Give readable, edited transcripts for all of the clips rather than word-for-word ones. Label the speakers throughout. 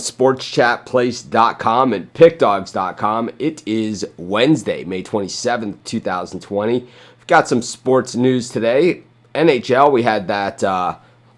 Speaker 1: sportschatplace.com and pickdogs.com. It is Wednesday, May 27th, 2020. We've got some sports news today. NHL, we had that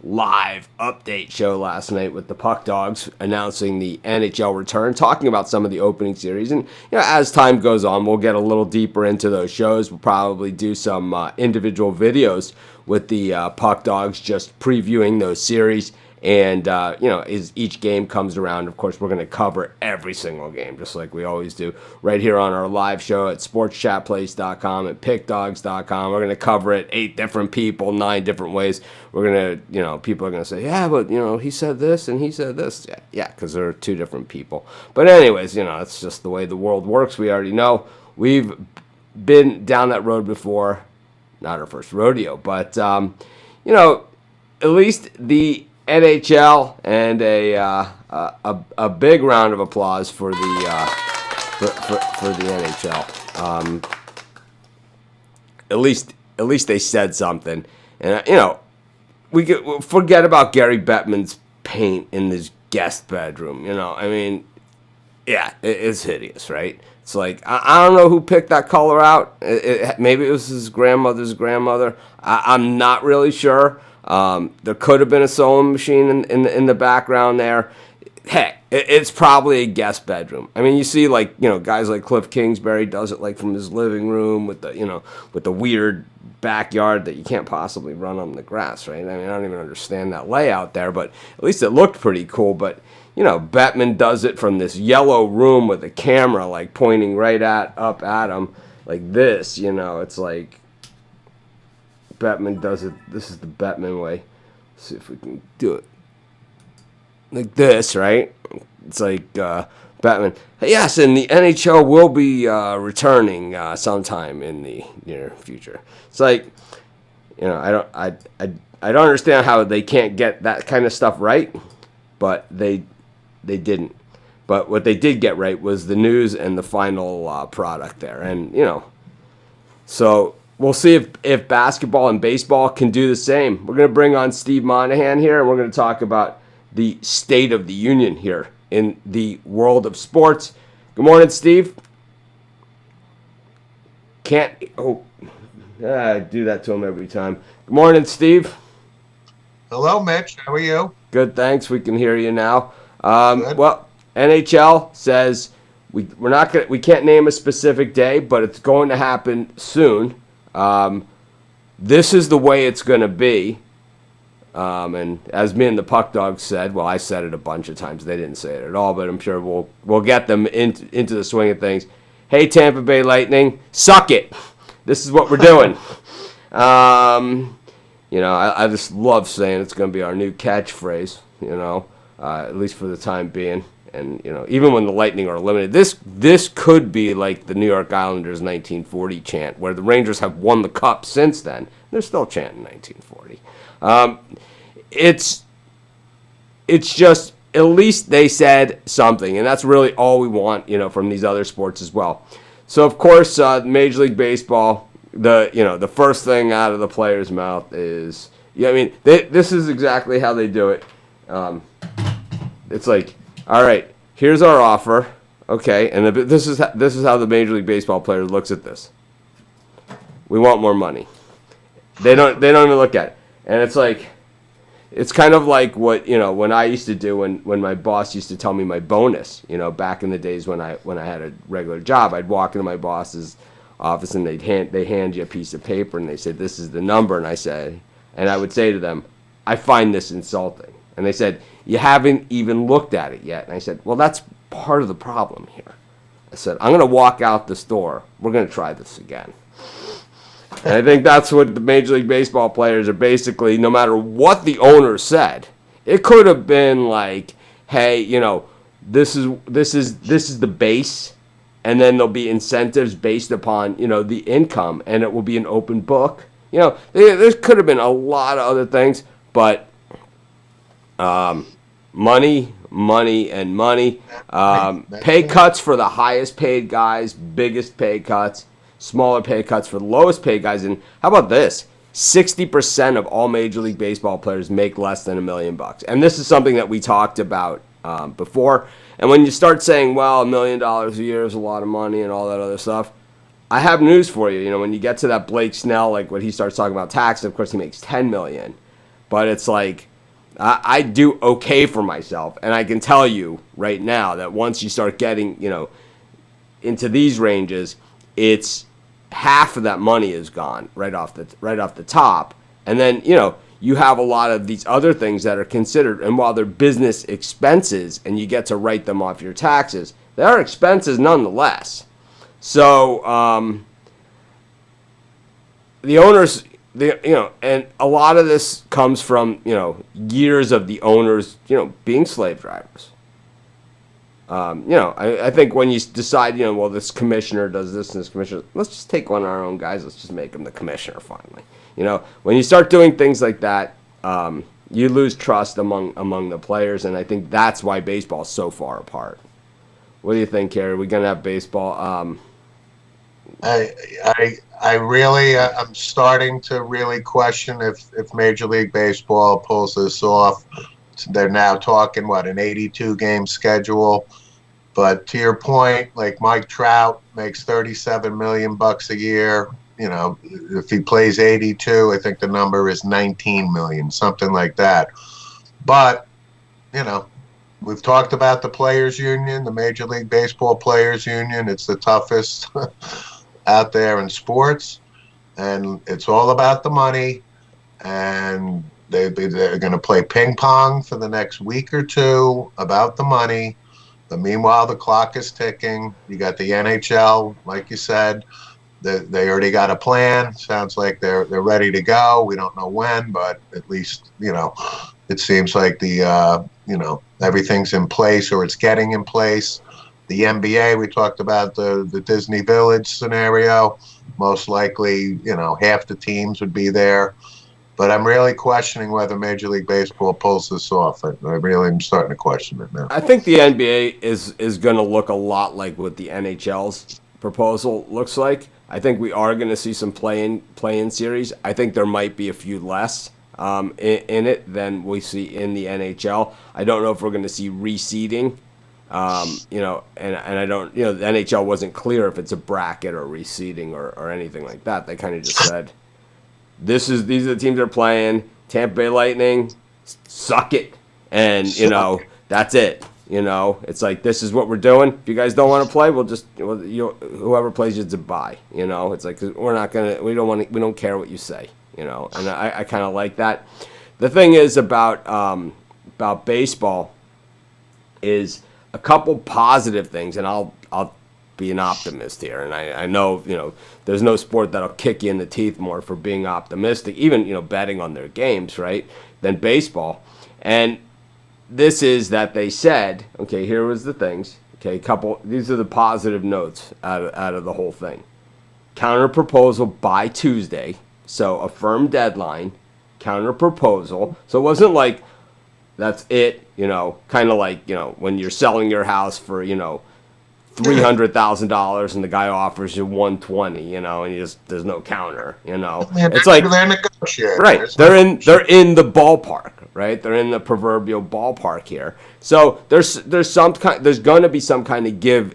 Speaker 1: live update show last night with the Puck Dogs announcing the NHL return, talking about some of the opening series. And as time goes on, we'll get a little deeper into those shows. We'll probably do some individual videos with the Puck Dogs just previewing those series. And, as each game comes around, of course, we're going to cover every single game, just like we always do, right here on our live show at sportschatplace.com and pickdogs.com. We're going to cover it 8 different people, 9 different ways. We're going to, people are going to say, yeah, but, he said this and he said this. Yeah, because they're 2 different people. But anyways, it's just the way the world works. We already know. We've been down that road before. Not our first rodeo, but, at least the NHL and a big round of applause for the for the NHL. At least they said something, and we could forget about Gary Bettman's paint in his guest bedroom. It's hideous, right? It's like I don't know who picked that color out. Maybe it was his grandmother's grandmother. I'm not really sure. There could have been a sewing machine in the background there. Heck, it's probably a guest bedroom. I mean, you see guys like Cliff Kingsbury does it from his living room with the weird backyard that you can't possibly run on the grass, right? I mean, I don't even understand that layout there, but at least it looked pretty cool. But Bettman does it from this yellow room with a camera pointing right up at him like this. It's like Bettman does it. This is the Bettman way. Let's see if we can do it like this, right? It's like Bettman. Yes, and the NHL will be returning sometime in the near future. It's like, I don't understand how they can't get that kind of stuff right, but they didn't. But what they did get right was the news and the final product there, and so. We'll see if basketball and baseball can do the same. We're going to bring on Steve Monahan here, and we're going to talk about the state of the union here in the world of sports. Good morning, Steve. I do that to him every time. Good morning, Steve.
Speaker 2: Hello, Mitch. How are you?
Speaker 1: Good, thanks. We can hear you now. Well, NHL says we can't name a specific day, but it's going to happen soon. This is the way it's going to be. And as me and the Puck Dogs said, well, I said it a bunch of times. They didn't say it at all, but I'm sure we'll get them into the swing of things. Hey, Tampa Bay Lightning, suck it. This is what we're doing. I just love saying it's going to be our new catchphrase, at least for the time being. And, even when the Lightning are eliminated, this could be like the New York Islanders 1940 chant, where the Rangers have won the cup since then. They're still chanting 1940. It's just, at least they said something, and that's really all we want, from these other sports as well. So, of course, Major League Baseball, the first thing out of the player's mouth is, this is exactly how they do it. It's like, all right, here's our offer, okay, and this is how the Major League Baseball player looks at this. We want more money. They don't even look at it, and it's like, it's kind of like what when I used to do when my boss used to tell me my bonus. Back in the days when I had a regular job, I'd walk into my boss's office and they hand you a piece of paper and they said, this is the number, and I would say to them, I find this insulting, and they said, you haven't even looked at it yet. And I said, well, that's part of the problem here. I said, I'm going to walk out the store. We're going to try this again. And I think that's what the Major League Baseball players are basically, no matter what the owner said. It could have been like, hey, this is the base, and then there'll be incentives based upon, the income, and it will be an open book. There could have been a lot of other things, but money, and money. Pay cuts for the highest paid guys, biggest pay cuts, smaller pay cuts for the lowest paid guys. And how about this? 60% of all Major League Baseball players make less than $1 million. And this is something that we talked about before. And when you start saying, well, $1 million a year is a lot of money and all that other stuff, I have news for you. You know, when you get to that Blake Snell, like when he starts talking about taxes, of course he makes $10 million. But it's like, I do okay for myself. And I can tell you right now that once you start getting, you know, into these ranges, it's half of that money is gone right off the top. And then, you know, you have a lot of these other things that are considered, and while they're business expenses and you get to write them off your taxes, they are expenses nonetheless. So the owners, you know, and a lot of this comes from, you know, years of the owners, you know, being slave drivers. You know, I think when you decide, you know, well, this commissioner does this and this commissioner, let's just take one of our own guys. Let's just make him the commissioner finally. You know, when you start doing things like that, you lose trust among the players, and I think that's why baseball is so far apart. What do you think, Kerry? Are we gonna have baseball?
Speaker 2: I really I'm starting to really question if Major League Baseball pulls this off. They're now talking an 82 game schedule, but to your point, like Mike Trout makes $37 million a year. You know, if he plays 82, I think the number is 19 million, something like that. But, you know, we've talked about the Players Union, the Major League Baseball Players Union. It's the toughest out there in sports, and it's all about the money. And they're going to play ping pong for the next week or two about the money. But meanwhile, the clock is ticking. You got the NHL, like you said. They already got a plan. Sounds like they're ready to go. We don't know when, but at least, you know, it seems like the you know, everything's in place, or it's getting in place. The NBA, we talked about the Disney Village scenario. Most likely, you know, half the teams would be there. But I'm really questioning whether Major League Baseball pulls this off. I really am starting to question it now.
Speaker 1: I think the NBA is going to look a lot like what the NHL's proposal looks like. I think we are going to see some play-in series. I think there might be a few less in it than we see in the NHL. I don't know if we're going to see reseeding. You know, and I don't, you know, the NHL wasn't clear if it's a bracket or reseeding or anything like that. They kind of just said, these are the teams that are playing. Tampa Bay Lightning, suck it. And, you know, that's it. You know, it's like, this is what we're doing. If you guys don't want to play, whoever plays you to buy. You know, it's like, we don't care what you say. You know, and I kind of like that. The thing is about baseball is a couple positive things, and I'll be an optimist here. And I know, you know, there's no sport that'll kick you in the teeth more for being optimistic, even, you know, betting on their games, right, than baseball. And this is that they said, okay, here was the things. Okay, these are the positive notes out of the whole thing. Counter proposal by Tuesday, so a firm deadline. Counter proposal, so it wasn't like that's it. You know, kind of like, you know, when you're selling your house for, you know, $300,000 and the guy offers you $120, you know, and there's no counter, you know. It's like
Speaker 2: they're negotiating.
Speaker 1: Right. They're in the ballpark, right? They're in the proverbial ballpark here. So there's going to be some kind of give.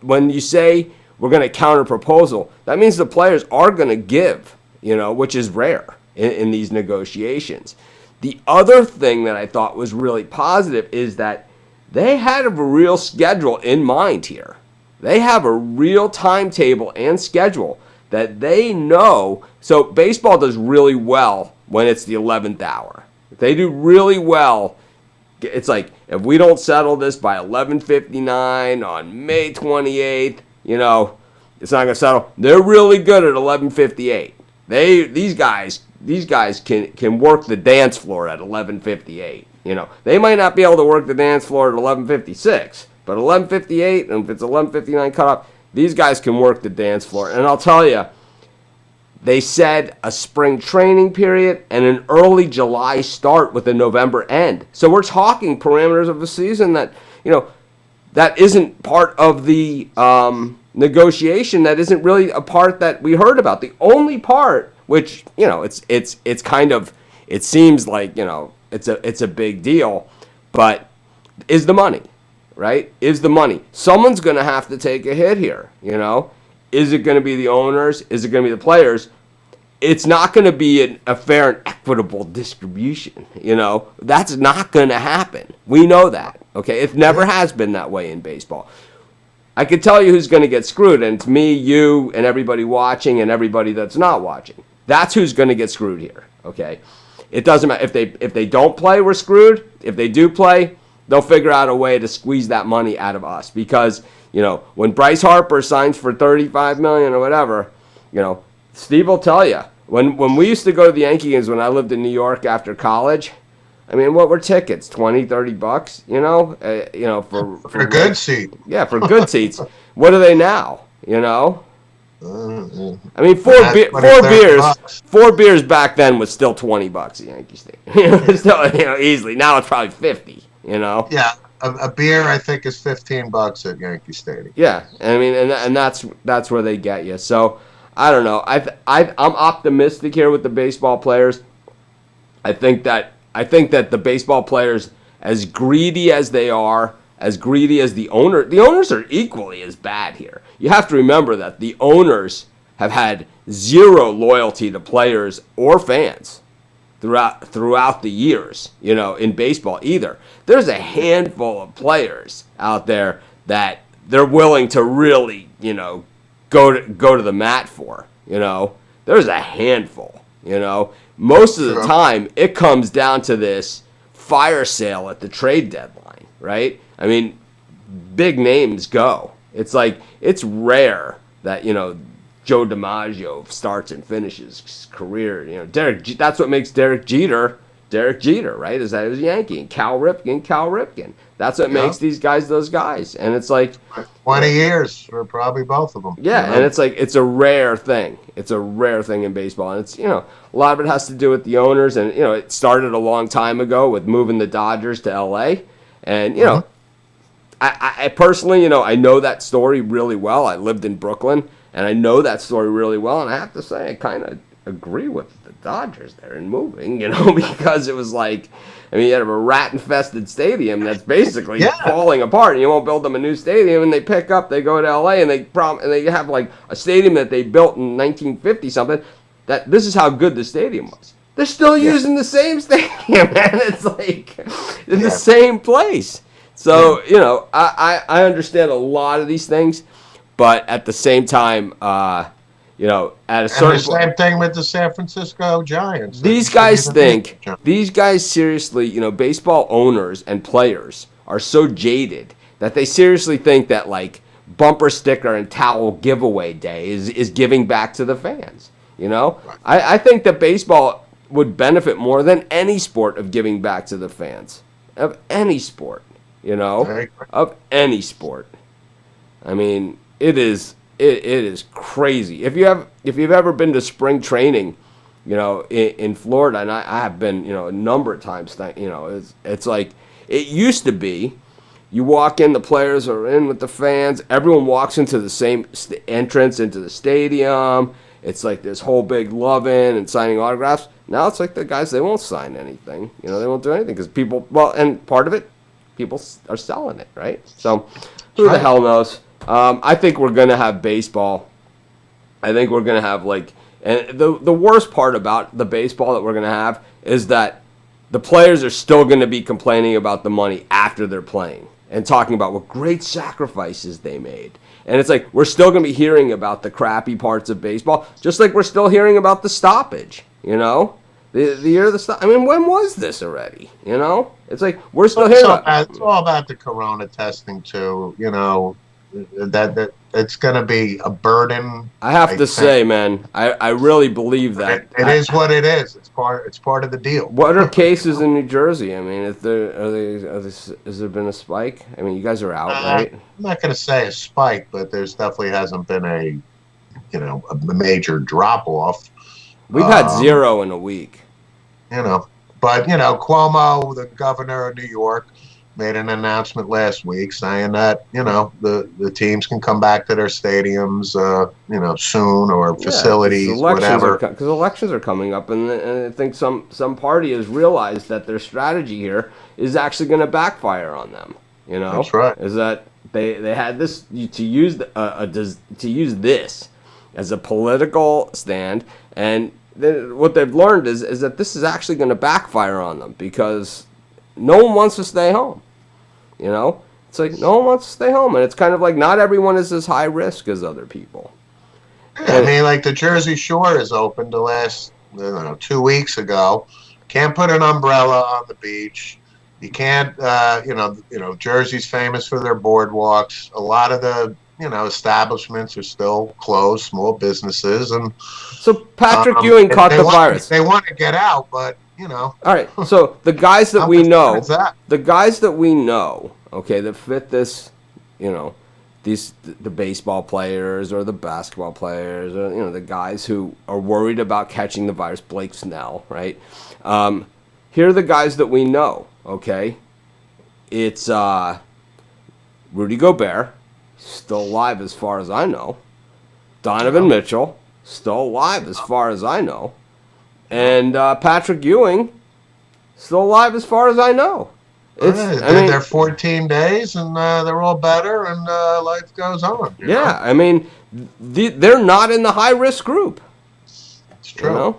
Speaker 1: When you say we're going to counter proposal, that means the players are going to give, you know, which is rare in these negotiations. The other thing that I thought was really positive is that they had a real schedule in mind here. They have a real timetable and schedule that they know. So baseball does really well when it's the 11th hour. They do really well. It's like, if we don't settle this by 11:59 on May 28th, you know, it's not going to settle. They're really good at 11:58. These guys can work the dance floor at 11:58. You know, they might not be able to work the dance floor at 11:56, but 11:58, and if it's 11:59 cutoff, these guys can work the dance floor. And I'll tell you, they said a spring training period and an early July start with a November end. So we're talking parameters of a season that, you know, that isn't part of the negotiation. That isn't really a part that we heard about. The only part, which, you know, it's kind of, it seems like, you know, it's a big deal, but is the money, right? Is the money. Someone's going to have to take a hit here, you know? Is it going to be the owners? Is it going to be the players? It's not going to be a fair and equitable distribution, you know? That's not going to happen. We know that, okay? It never has been that way in baseball. I could tell you who's going to get screwed, and it's me, you, and everybody watching and everybody that's not watching. That's who's going to get screwed here, okay? It doesn't matter. If they don't play, we're screwed. If they do play, they'll figure out a way to squeeze that money out of us because, you know, when Bryce Harper signs for $35 million or whatever, you know, Steve will tell you. When we used to go to the Yankee games when I lived in New York after college, I mean, what were tickets? $20-$30, you know, for
Speaker 2: a good seat.
Speaker 1: Yeah, for good seats. What are they now? You know? I mean, four beers back then was still $20 at Yankee Stadium. Still, you know, easily. Now it's probably 50. You know?
Speaker 2: Yeah, a beer I think is $15 at Yankee Stadium.
Speaker 1: Yeah, I mean, and that's where they get you. So I don't know. I'm optimistic here with the baseball players. I think that the baseball players, as greedy as they are, as greedy as the owners are equally as bad here. You have to remember that the owners have had zero loyalty to players or fans throughout the years, you know, in baseball either. There's a handful of players out there that they're willing to really, you know, go to the mat for, you know. There's a handful, you know. Most of the time, it comes down to this fire sale at the trade deadline, right? I mean, big names go. It's like, it's rare that, you know, Joe DiMaggio starts and finishes his career. You know, that's what makes Derek Jeter, right? Is that he was a Yankee. And Cal Ripken. That's what makes these guys those guys. And it's like
Speaker 2: 20 years for probably both of them.
Speaker 1: Yeah, you know? And it's like, it's a rare thing. It's a rare thing in baseball. And it's, you know, a lot of it has to do with the owners. And, you know, it started a long time ago with moving the Dodgers to L.A. And, you know, I personally, you know, I know that story really well. I lived in Brooklyn, and I know that story really well. And I have to say, I kind of agree with the Dodgers there in moving, you know, because it was like, I mean, you have a rat-infested stadium that's basically falling apart, and you won't build them a new stadium, and they go to L.A., and they have, like, a stadium that they built in 1950-something, that this is how good the stadium was. They're still using the same stadium, man. It's like in the same place. So, you know, I understand a lot of these things, but at the same time, you know, at a certain
Speaker 2: point. And the same thing with the San Francisco Giants.
Speaker 1: These guys seriously, you know, baseball owners and players are so jaded that they seriously think that, like, bumper sticker and towel giveaway day is giving back to the fans, you know? Right. I think that baseball would benefit more than any sport of giving back to the fans, of any sport. You know, of any sport. I mean, it is crazy. If you've ever been to spring training, you know, in Florida, and I have been, you know, a number of times. You know, it's like it used to be. You walk in, the players are in with the fans. Everyone walks into the same entrance into the stadium. It's like this whole big loving and signing autographs. Now it's like the guys, they won't sign anything. You know, they won't do anything because people. Well, and part of it, people are selling it, right? So who the hell knows? I think we're going to have baseball. I think we're going to have, like, and the worst part about the baseball that we're going to have is that the players are still going to be complaining about the money after they're playing and talking about what great sacrifices they made. And it's like, we're still going to be hearing about the crappy parts of baseball, just like we're still hearing about the stoppage, you know? The year of the stop. I mean, when was this already? You know, it's like we're still here.
Speaker 2: It's all about the corona testing too. You know, that it's going to be a burden.
Speaker 1: I have to say, man, I really believe that
Speaker 2: it is what it is. It's part of the deal.
Speaker 1: What are cases in New Jersey? I mean, has there been a spike? I mean, you guys are out, right?
Speaker 2: I'm not going to say a spike, but there's definitely hasn't been a major drop off.
Speaker 1: We've had 0 in a week.
Speaker 2: You know, but, you know, Cuomo, the governor of New York, made an announcement last week saying that, the teams can come back to their stadiums, soon, or facilities, whatever.
Speaker 1: Because elections are coming up, and I think some party has realized that their strategy here is actually going to backfire on them.
Speaker 2: That's right.
Speaker 1: Is that they had this to use this as a political stand, and what they've learned is that this is actually going to backfire on them because no one wants to stay home. It's like no one wants to stay home, and it's kind of like not everyone is as high risk as other people.
Speaker 2: I mean, like the Jersey Shore is open the last 2 weeks ago. Can't put an umbrella on the beach. You can't. Jersey's famous for their boardwalks. A lot of the establishments are still closed, small businesses, and
Speaker 1: so Patrick Ewing caught the virus.
Speaker 2: They want to get out, but
Speaker 1: All right. So the guys that we know, okay, that fit this, the baseball players or the basketball players or the guys who are worried about catching the virus. Blake Snell, right? Here are the guys that we know. Okay, it's Rudy Gobert, still alive as far as I know. Donovan Mitchell, still alive as far as I know. And Patrick Ewing, still alive as far as I know.
Speaker 2: They're 14 days, and they're all better, and life goes on.
Speaker 1: Yeah, I mean, they're not in the high-risk group.
Speaker 2: It's true.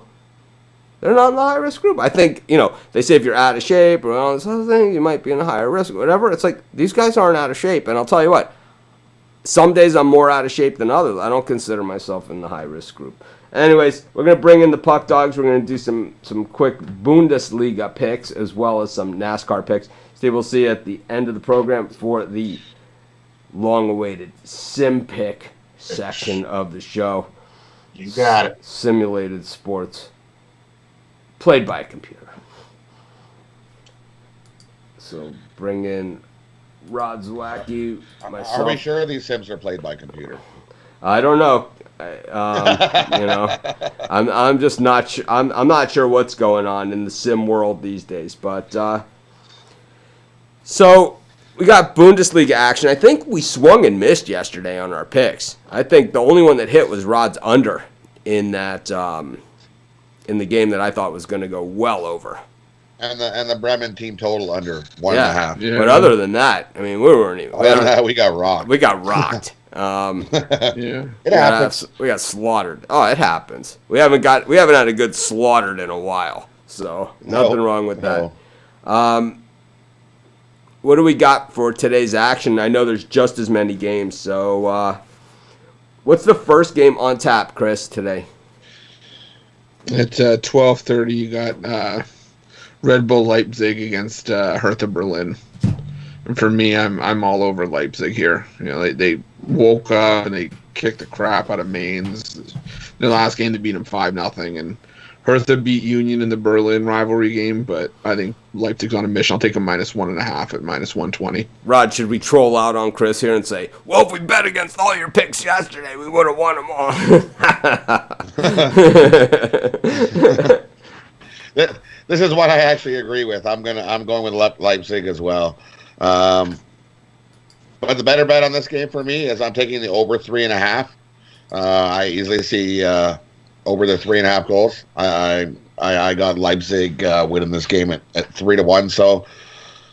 Speaker 1: They're not in the high-risk group. I think, they say if you're out of shape or all this other thing, you might be in a higher risk or whatever. It's like, these guys aren't out of shape. And I'll tell you what, some days I'm more out of shape than others. I don't consider myself in the high-risk group. Anyways, we're going to bring in the Puck Dogs. We're going to do some quick Bundesliga picks as well as some NASCAR picks. Steve, we'll see you at the end of the program for the long-awaited sim pick section of the show.
Speaker 2: You got it.
Speaker 1: Simulated sports played by a computer. So bring in Rod Zwacky, myself.
Speaker 3: Are we sure these sims are played by computer?
Speaker 1: I don't know. I'm just not sure. I'm not sure what's going on in the sim world these days. But so we got Bundesliga action. I think we swung and missed yesterday on our picks. I think the only one that hit was Rod's under in that in the game that I thought was going to go well over.
Speaker 3: And the Bremen team total under 1.5.
Speaker 1: Yeah. But other than that, I mean, we weren't even.
Speaker 3: We got rocked.
Speaker 1: We got rocked.
Speaker 3: It happens.
Speaker 1: We got slaughtered. Oh, it happens. We haven't had a good slaughtered in a while. So nothing wrong with that. What do we got for today's action? I know there's just as many games. So what's the first game on tap, Chris, today?
Speaker 4: It's 12:30. You got Red Bull Leipzig against Hertha Berlin. And for me, I'm all over Leipzig here. They woke up and they kicked the crap out of Mainz. The last game they beat them 5-0, and Hertha beat Union in the Berlin rivalry game. But I think Leipzig's on a mission. I'll take a -1.5 at -120. Rod,
Speaker 1: should we troll out on Chris here and say, "Well, if we bet against all your picks yesterday, we would have won them all"?
Speaker 3: This is what I actually agree with. I'm going with Leipzig as well. But the better bet on this game for me is I'm taking the over 3.5. I easily see over the 3.5 goals. I got Leipzig winning this game at 3-1. So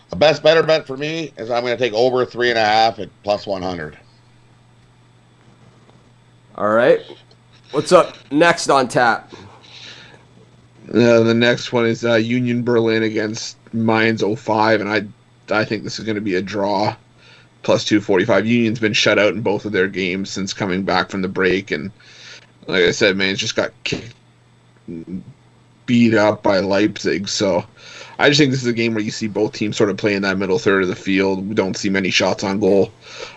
Speaker 3: the better bet for me is I'm going to take over 3.5 at +100.
Speaker 1: All right. What's up next on tap?
Speaker 4: The next one is Union Berlin against Mainz 05, and I think this is going to be a draw, +245. Union's been shut out in both of their games since coming back from the break, and like I said, Mainz just got beat up by Leipzig. So I just think this is a game where you see both teams sort of play in that middle third of the field. We don't see many shots on goal.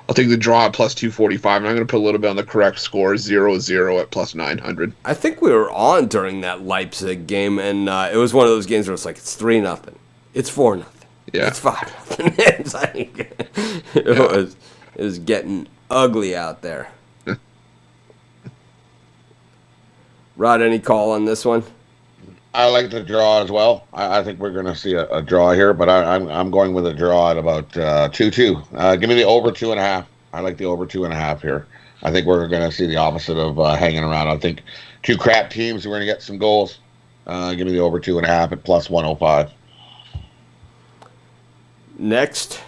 Speaker 4: I'll take the draw at +245, and I'm going to put a little bit on the correct score, 0-0 at +900.
Speaker 1: I think we were on during that Leipzig game, and it was one of those games where it's like, it's 3-0. It's 4-0.
Speaker 4: Yeah.
Speaker 1: It's 5-0. It's like, it was getting ugly out there.
Speaker 3: Rod, any call on this one? I like the draw as well. I think we're going to see a draw here, but I'm going with a draw at about 2-2. Give me the over 2.5. I like the over 2.5 here. I think we're going to see the opposite of hanging around. I think two crap teams. We're going to get some goals. Give me the over 2.5 at plus 105.
Speaker 1: Next.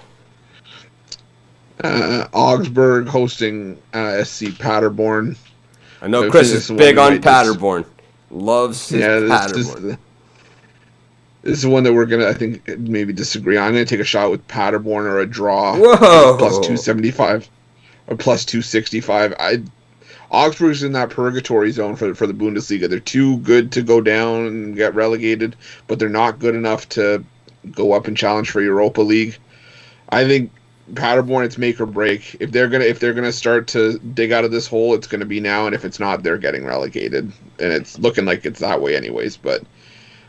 Speaker 4: Augsburg hosting SC Paderborn.
Speaker 1: I know Chris is big on Paderborn. Loves his Paderborn.
Speaker 4: This is one that we're going to, I think, maybe disagree on. I'm going to take a shot with Paderborn or a draw.
Speaker 1: Whoa!
Speaker 4: Plus 275 or plus 265. Augsburg's in that purgatory zone for the Bundesliga. They're too good to go down and get relegated, but they're not good enough to go up and challenge for Europa League. I think Paderborn, it's make or break. If they're gonna start to dig out of this hole, it's gonna be now, and if it's not, they're getting relegated. And it's looking like it's that way anyways, but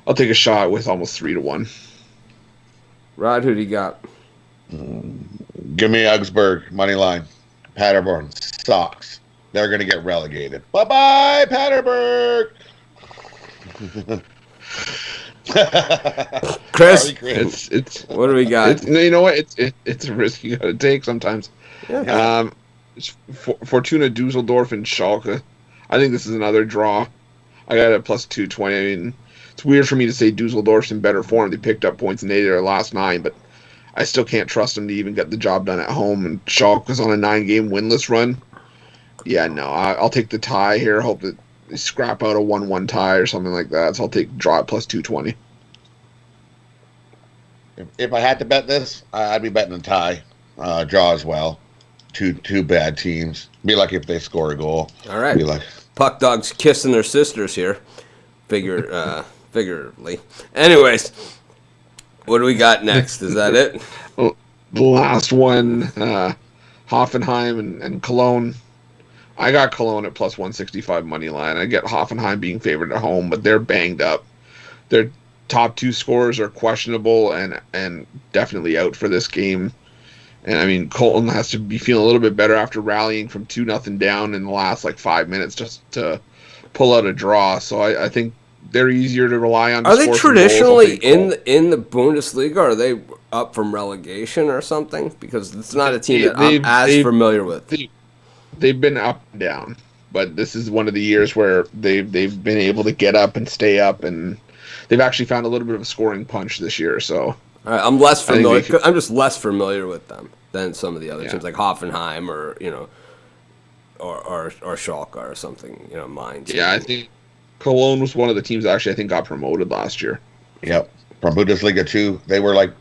Speaker 4: I'll take a shot with almost 3-1.
Speaker 1: Rod, who do you got?
Speaker 3: Give me Augsburg money line. Paderborn sucks. They're going to get relegated. Bye-bye, Paderborn.
Speaker 1: Chris,
Speaker 3: Sorry, Chris.
Speaker 4: It's
Speaker 1: what do we got?
Speaker 4: you know what? It's a risk you got to take sometimes.
Speaker 1: Yeah.
Speaker 4: It's Fortuna Dusseldorf and Schalke. I think this is another draw. I got it at plus 220. I mean, it's weird for me to say Dusseldorf's in better form. They picked up points in 8 of their last 9, but I still can't trust them to even get the job done at home. And Schalke's on a 9-game winless run. Yeah, no, I'll take the tie here. Hope that they scrap out a 1-1 tie or something like that. So I'll take draw at plus 220.
Speaker 3: If I had to bet this, I'd be betting a tie. Draw as well. Two bad teams. Be lucky if they score a goal.
Speaker 1: All right.
Speaker 3: Be like
Speaker 1: Puck dogs kissing their sisters here, figuratively. Anyways, what do we got next? Is that it?
Speaker 4: Well, the last one, Hoffenheim and Cologne. I got Cologne at plus 165 money line. I get Hoffenheim being favored at home, but they're banged up. Their top 2 scorers are questionable and definitely out for this game. And I mean, Colton has to be feeling a little bit better after rallying from 2-0 down in the last 5 minutes just to pull out a draw. So I think they're easier to rely on.
Speaker 1: Are they traditionally in the Bundesliga? Are they up from relegation or something? Because it's not a team that I'm as familiar with.
Speaker 4: They've been up and down, but this is one of the years where they've been able to get up and stay up, and they've actually found a little bit of a scoring punch this year. So
Speaker 1: all right, I'm less familiar. I'm just less familiar with them than some of the other teams like Hoffenheim or or Schalke or something. Mainz.
Speaker 4: Yeah, I think Cologne was one of the teams that actually I think got promoted last year.
Speaker 3: Yep, from Bundesliga 2. They were like,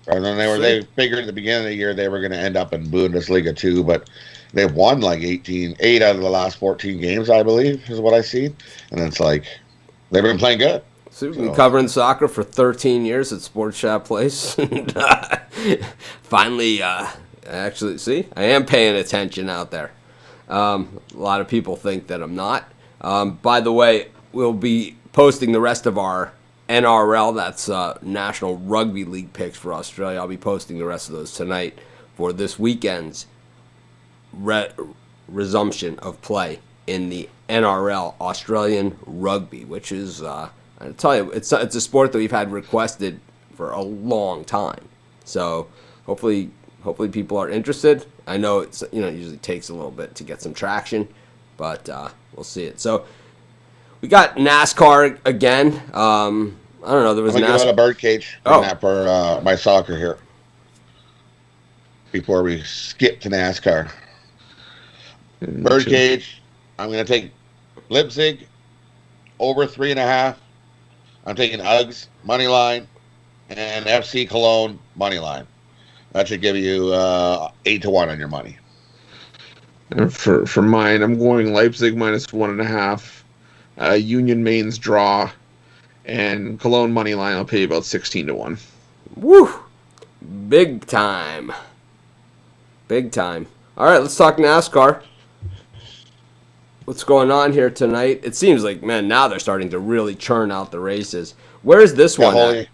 Speaker 3: and then they figured at the beginning of the year they were going to end up in Bundesliga 2, but they've won 8 out of the last 14 games, I believe, is what I see. And it's like they've been playing good.
Speaker 1: So we've been covering soccer for 13 years at Sports Shop Place. And, finally, actually, see, I am paying attention out there. A lot of people think that I'm not. By the way, we'll be posting the rest of our NRL, that's National Rugby League picks for Australia. I'll be posting the rest of those tonight for this weekend's resumption of play in the NRL, Australian Rugby, which is, I tell you, it's a sport that we've had requested for a long time. So hopefully people are interested. I know it usually takes a little bit to get some traction, but we'll see it. So we got NASCAR again. I don't know. There was
Speaker 3: I'm gonna give out a birdcage for my soccer here before we skip to NASCAR. Birdcage. I'm going to take Leipzig over 3.5. I'm taking Uggs money line and FC Cologne money line. That should give you 8-1 on your money.
Speaker 4: And for mine, I'm going Leipzig minus 1.5. Union Mainz draw, and Cologne money line. I'll pay about 16-1.
Speaker 1: Woo! Big time. Big time. All right, let's talk NASCAR. What's going on here tonight? It seems like, man, now they're starting to really churn out the races. Where is this one at?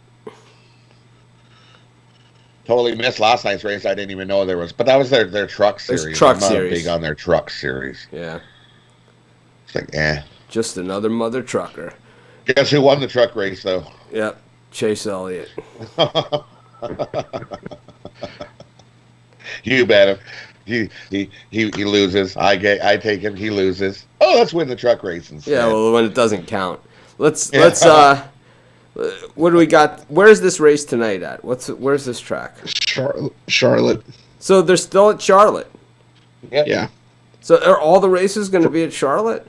Speaker 3: Totally missed last night's race. I didn't even know there was. But that was their truck series.
Speaker 1: Truck
Speaker 3: I'm not
Speaker 1: series.
Speaker 3: big on their truck series.
Speaker 1: Yeah.
Speaker 3: It's like,
Speaker 1: Just another mother trucker.
Speaker 3: Guess who won the truck race, though?
Speaker 1: Yep, Chase Elliott.
Speaker 3: You bet him. He loses. I take him. He loses. Oh, let's win the truck race instead.
Speaker 1: Yeah, well, when it doesn't count. Let's what do we got? Where's this race tonight at? Where's this track?
Speaker 4: Charlotte.
Speaker 1: So they're still at Charlotte.
Speaker 3: Yep.
Speaker 4: Yeah.
Speaker 1: So are all the races going to be at Charlotte?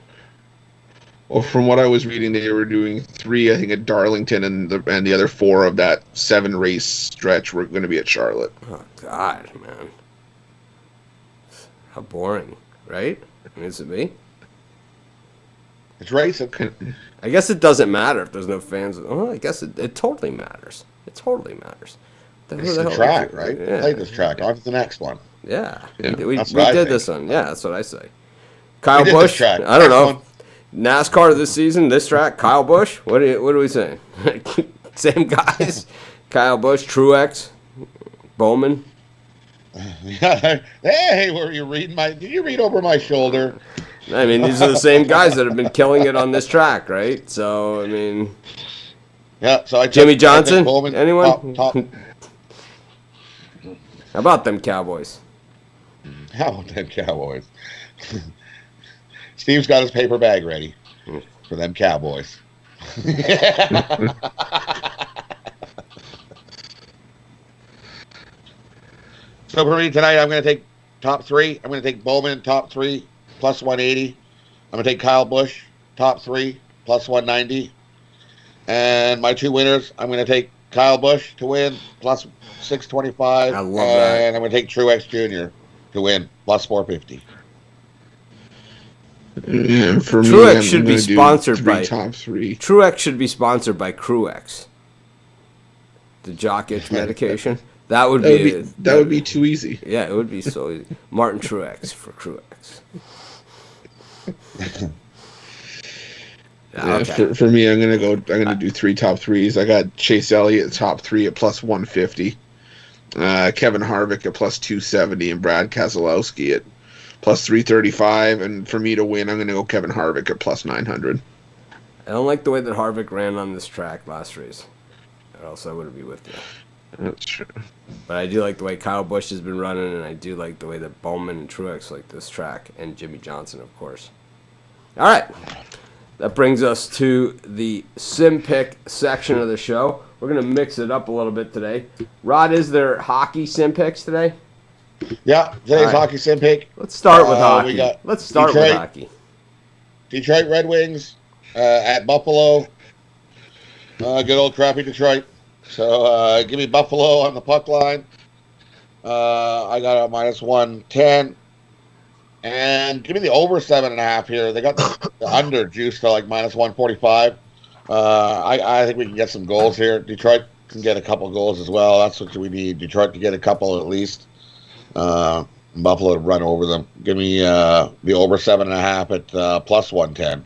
Speaker 4: Well, from what I was reading, they were doing 3, I think, at Darlington, and the other 4 of that 7 race stretch were going to be at Charlotte.
Speaker 1: Oh God, man, how boring, right? Is it me?
Speaker 3: It's racing.
Speaker 1: I guess it doesn't matter if there's no fans. Oh, I guess it totally matters. It totally matters.
Speaker 3: It's the track, right? Yeah. Play this track. On to the next one.
Speaker 1: Yeah.
Speaker 4: Yeah.
Speaker 1: We
Speaker 3: That's what I
Speaker 1: did
Speaker 3: think.
Speaker 1: this one. Yeah, that's what I say. Kyle
Speaker 3: We did
Speaker 1: Busch.
Speaker 3: this track.
Speaker 1: I don't know.
Speaker 3: Next
Speaker 1: NASCAR this season, this track, Kyle Busch. What are we saying? Same guys. Kyle Busch, Truex, Bowman.
Speaker 3: Hey, were you reading did you read over my shoulder?
Speaker 1: I mean, these are the same guys that have been killing it on this track, right? So, I mean,
Speaker 3: Yeah, so I
Speaker 1: Jimmy
Speaker 3: took
Speaker 1: Johnson?
Speaker 3: Bowman,
Speaker 1: Anyone?
Speaker 3: Top.
Speaker 1: How about them Cowboys?
Speaker 3: How about them Cowboys? Steve's got his paper bag ready for them Cowboys. So for me tonight, I'm going to take top 3. I'm going to take Bowman, top 3, plus 180. I'm going to take Kyle Busch, top 3, plus 190. And my 2 winners, I'm going to take Kyle Busch to win, plus 625.
Speaker 1: I love that.
Speaker 3: And I'm going to take Truex Jr. to win, plus 450.
Speaker 4: Yeah, for me,
Speaker 1: Truex
Speaker 4: I'm
Speaker 1: should be
Speaker 4: gonna do
Speaker 1: sponsored
Speaker 4: 3
Speaker 1: by-
Speaker 4: top 3.
Speaker 1: Truex should be sponsored by Cruex. The jock itch medication. That would
Speaker 4: That would be too easy.
Speaker 1: Yeah, it would be so easy. Martin Truex for Cruex.
Speaker 4: Yeah,
Speaker 1: Okay.
Speaker 4: for me, I'm gonna do 3 top 3s. I got Chase Elliott top 3 at plus 150, Kevin Harvick at plus 270, and Brad Keselowski at plus 335. And for me to win, I'm gonna go Kevin Harvick at plus 900.
Speaker 1: I don't like the way that Harvick ran on this track last race, or else I wouldn't be with you.
Speaker 4: That's true.
Speaker 1: But I do like the way Kyle Busch has been running, and I do like the way that Bowman and Truex like this track, and Jimmy Johnson, of course. All right. That brings us to the sim pick section of the show. We're going to mix it up a little bit today. Rod, is there hockey sim picks today?
Speaker 3: Yeah, today's
Speaker 1: All right.
Speaker 3: hockey sim pick.
Speaker 1: Let's start with
Speaker 3: We
Speaker 1: hockey.
Speaker 3: got
Speaker 1: Let's start with
Speaker 3: Detroit.
Speaker 1: hockey.
Speaker 3: Detroit Red Wings at Buffalo. Good old crappy Detroit. So give me Buffalo on the puck line. I got a minus 110. And give me the over 7.5 here. They got the under juice to like minus 145. I think we can get some goals here. Detroit can get a couple goals as well. That's what we need. Detroit to get a couple at least. Buffalo to run over them. Give me the over 7.5 at plus 110.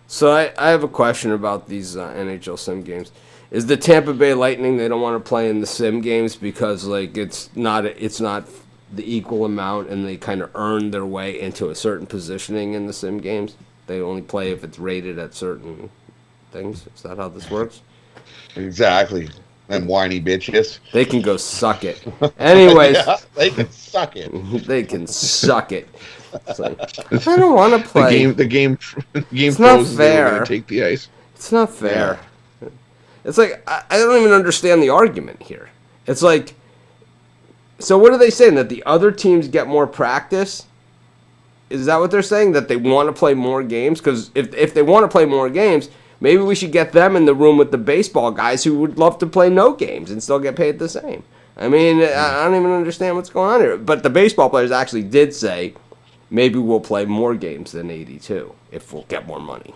Speaker 1: So I have a question about these NHL sim games. Is the Tampa Bay Lightning, they don't want to play in the sim games because like it's not the equal amount, and they kind of earn their way into a certain positioning in the sim games? They only play if it's rated at certain things. Is that how this works?
Speaker 3: Exactly. Them whiny bitches.
Speaker 1: They can go suck it. Anyways,
Speaker 3: Yeah, they can suck it.
Speaker 1: they can suck it. It's like, I don't want to play.
Speaker 4: The game
Speaker 1: It's not
Speaker 4: froze. They were
Speaker 1: fair.
Speaker 4: gonna take the ice.
Speaker 1: It's not fair. It's like, I don't even understand the argument here. It's like, so what are they saying? That the other teams get more practice? Is that what they're saying? That they want to play more games? Because if they want to play more games, maybe we should get them in the room with the baseball guys who would love to play no games and still get paid the same. I mean, I don't even understand what's going on here. But the baseball players actually did say, maybe we'll play more games than 82 if we'll get more money.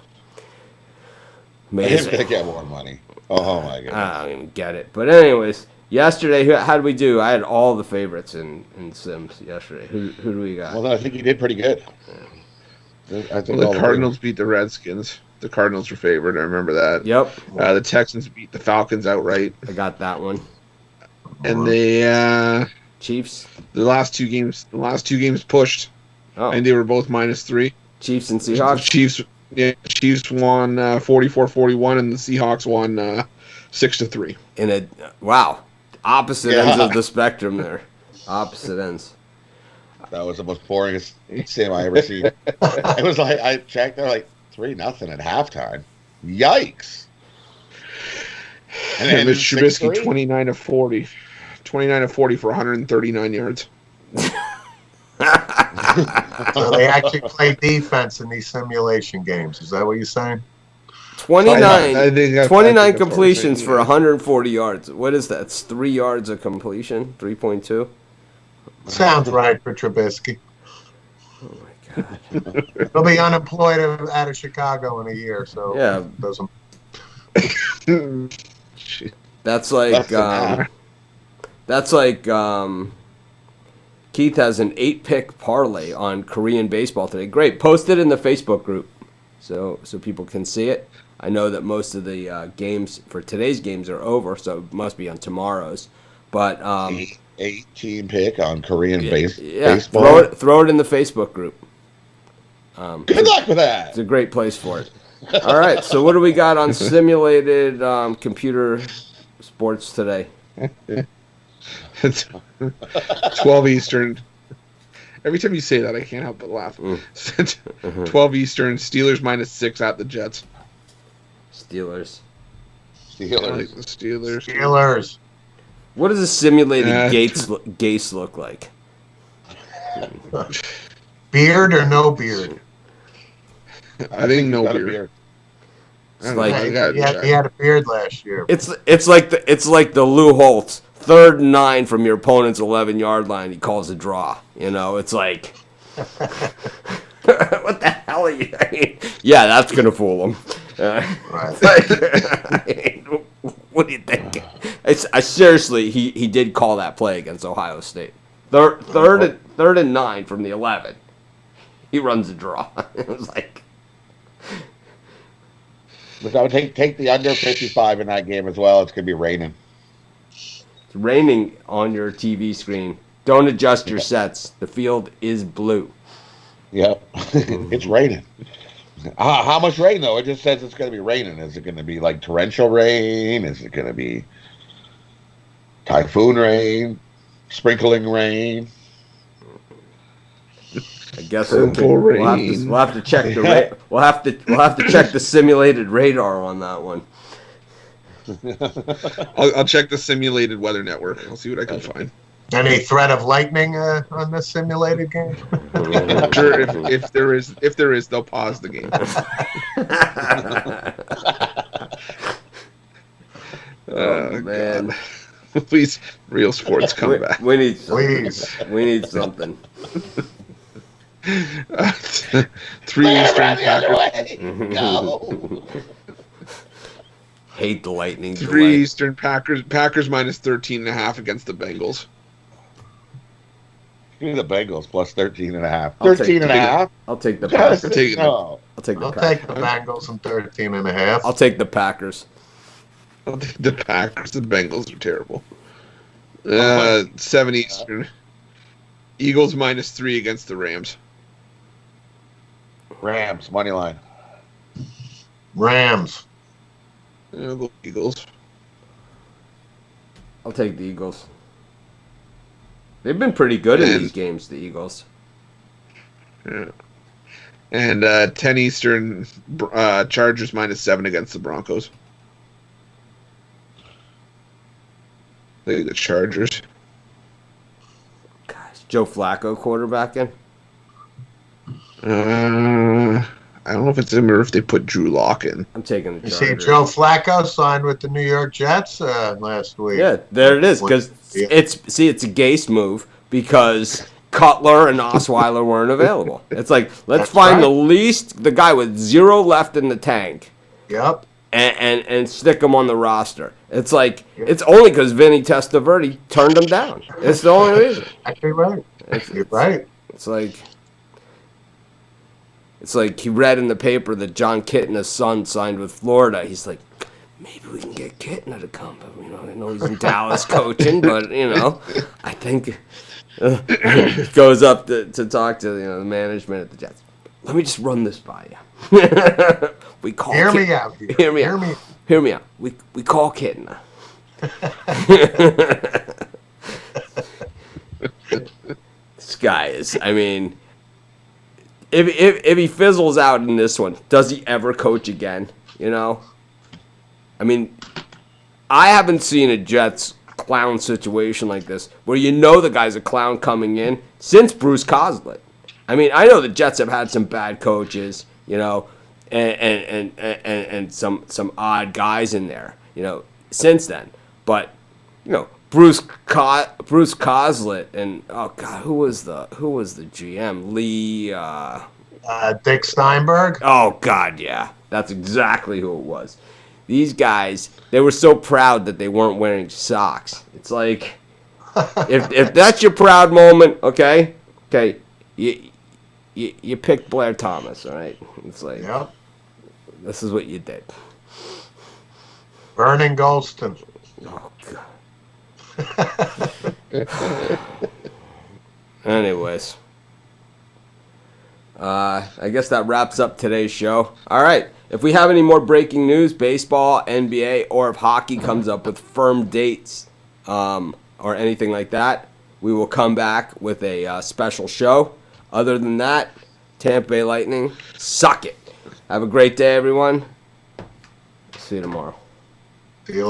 Speaker 3: They're
Speaker 1: Amazing.
Speaker 3: going to get more money. Oh, my God.
Speaker 1: I don't even get it. But anyways, yesterday, how did we do? I had all the favorites in Sims yesterday. Who do we got?
Speaker 3: Well, then I think you did pretty good. I think
Speaker 4: Well,
Speaker 3: all
Speaker 4: the Cardinals beat the Redskins. The Cardinals were favored. I remember that.
Speaker 1: Yep,
Speaker 4: The Texans beat the Falcons outright,
Speaker 1: I got that one.
Speaker 4: and the
Speaker 1: Chiefs.
Speaker 4: last two games pushed,
Speaker 1: Oh,
Speaker 4: and they were both -3.
Speaker 1: Chiefs and
Speaker 4: The
Speaker 1: Seahawks.
Speaker 4: Chiefs, Yeah, Chiefs won 44-41, and the Seahawks won 6-3.
Speaker 1: Wow, opposite ends of the spectrum there. Opposite ends.
Speaker 3: That was the most boringest game I ever seen. It was like I checked, they're like 3-0 at halftime. Yikes!
Speaker 4: And Mitch Trubisky
Speaker 3: 6-3?
Speaker 4: 29-40. 29-40 for 139 yards.
Speaker 2: So they actually play defense in these simulation games. Is that what you're saying?
Speaker 1: 29
Speaker 4: I think that's what we're
Speaker 1: completions
Speaker 4: saying,
Speaker 1: for
Speaker 4: yeah.
Speaker 1: 140 yards. What is that? It's 3 yards of completion? 3.2?
Speaker 2: Sounds right for Trubisky.
Speaker 1: Oh, my God.
Speaker 2: He'll be unemployed out of Chicago in a year, so
Speaker 1: Yeah.
Speaker 2: it doesn't.
Speaker 1: That's like Keith has an 8-pick parlay on Korean baseball today. Great. Post it in the Facebook group so people can see it. I know that most of the games for today's games are over, so it must be on tomorrow's. But
Speaker 3: 18 pick on Korean
Speaker 1: yeah,
Speaker 3: baseball.
Speaker 1: throw it in the Facebook group.
Speaker 3: Good luck with that.
Speaker 1: It's a great place for it. All right, so what do we got on simulated computer sports today?
Speaker 4: It's 12 Eastern. Every time you say that, I can't help but laugh. 12 Eastern, Steelers -6 at the Jets.
Speaker 1: Steelers.
Speaker 4: I like the Steelers.
Speaker 2: Steelers.
Speaker 1: What does a simulated Gase look like?
Speaker 2: Beard or no beard?
Speaker 4: I think no
Speaker 3: Got a
Speaker 4: beard.
Speaker 1: It's like
Speaker 2: He had a beard last year.
Speaker 1: it's like the Lou Holtz 3rd and 9 from your opponent's 11-yard line. He calls a draw. It's like, what the hell are you? Yeah, that's gonna fool him. What do you think? I seriously, he did call that play against Ohio State. Third and 9 from the 11. He runs a draw. It was like.
Speaker 3: But I would take the under 55 in that game as well. It's going to be raining.
Speaker 1: It's raining on your TV screen. Don't adjust your sets. The field is blue.
Speaker 3: Yep. It's raining. How much rain, though? It just says it's going to be raining. Is it going to be like torrential rain? Is it going to be typhoon rain? Sprinkling rain?
Speaker 1: I guess we'll have to check the we'll have to check the simulated radar on that one.
Speaker 4: I'll check the simulated weather network. I'll see what I can find.
Speaker 2: Any threat of lightning on this simulated game?
Speaker 4: Sure, if there is, they'll pause the game.
Speaker 1: Oh man!
Speaker 4: God. Please, real sports come back.
Speaker 1: We need something.
Speaker 2: Please.
Speaker 1: We need something.
Speaker 4: 3 Eastern Packers.
Speaker 3: No.
Speaker 1: Hate the lightning.
Speaker 4: 3 Eastern Packers -13.5 against the Bengals.
Speaker 3: Give me the Bengals plus 13.5.
Speaker 1: I'll take
Speaker 3: 13.5?
Speaker 1: I'll take the Packers.
Speaker 4: I'll take it.
Speaker 3: No.
Speaker 1: I'll take the
Speaker 2: I'll
Speaker 1: Packers.
Speaker 2: take the Bengals and 13.5.
Speaker 1: I'll take the Packers.
Speaker 4: I'll take the Packers. The Bengals are terrible. 7 Eastern. Eagles -3 against the Rams.
Speaker 3: Rams, money line.
Speaker 2: Rams.
Speaker 4: The Eagles.
Speaker 1: I'll take the Eagles. They've been pretty good in these games, the Eagles.
Speaker 4: Yeah. And 10 Eastern, Chargers -7 against the Broncos. I think the Chargers.
Speaker 1: Guys, Joe Flacco quarterbacking.
Speaker 4: I don't know if it's him or if they put Drew Lock in.
Speaker 1: I'm taking the
Speaker 2: You
Speaker 1: Chargers.
Speaker 2: see, Joe Flacco signed with the New York Jets last week.
Speaker 1: Yeah, there it is. Because it's a Gase move because Cutler and Osweiler weren't available. It's like let's find the guy with 0 left in the tank.
Speaker 2: Yep.
Speaker 1: And stick him on the roster. It's like it's only because Vinny Testaverde turned him down. It's the only reason.
Speaker 2: Actually, right. You're right.
Speaker 1: It's like he read in the paper that John Kitna's son signed with Florida. He's like, maybe we can get Kitna to come. But, I know he's in Dallas coaching, but, I think goes up to talk to, the management at the Jets. let me just run this by you. We call
Speaker 2: Hear
Speaker 1: Kit-
Speaker 2: me out. Here.
Speaker 1: Hear me
Speaker 2: Hear
Speaker 1: out.
Speaker 2: me.
Speaker 1: Hear me out. We call Kitten. This guy is. I mean, if he fizzles out in this one, does he ever coach again? You know. I mean, I haven't seen a Jets clown situation like this where you know the guy's a clown coming in since Bruce Coslett. I mean, I know the Jets have had some bad coaches, you know, and some odd guys in there, you know, since then. But you know, Bruce Coslett and oh god, who was the GM? Lee.
Speaker 2: Dick Steinberg.
Speaker 1: Oh god, yeah, that's exactly who it was. These guys, they were so proud that they weren't wearing socks. It's like, if that's your proud moment, okay, you picked Blair Thomas, all right? It's like,
Speaker 2: Yep.
Speaker 1: This is what you did.
Speaker 2: Vernon Golston.
Speaker 1: Oh god. Anyways, I guess that wraps up today's show. All right. If we have any more breaking news, baseball, NBA, or if hockey comes up with firm dates or anything like that, we will come back with a special show. Other than that, Tampa Bay Lightning, suck it. Have a great day, everyone. See you tomorrow.
Speaker 2: See you later.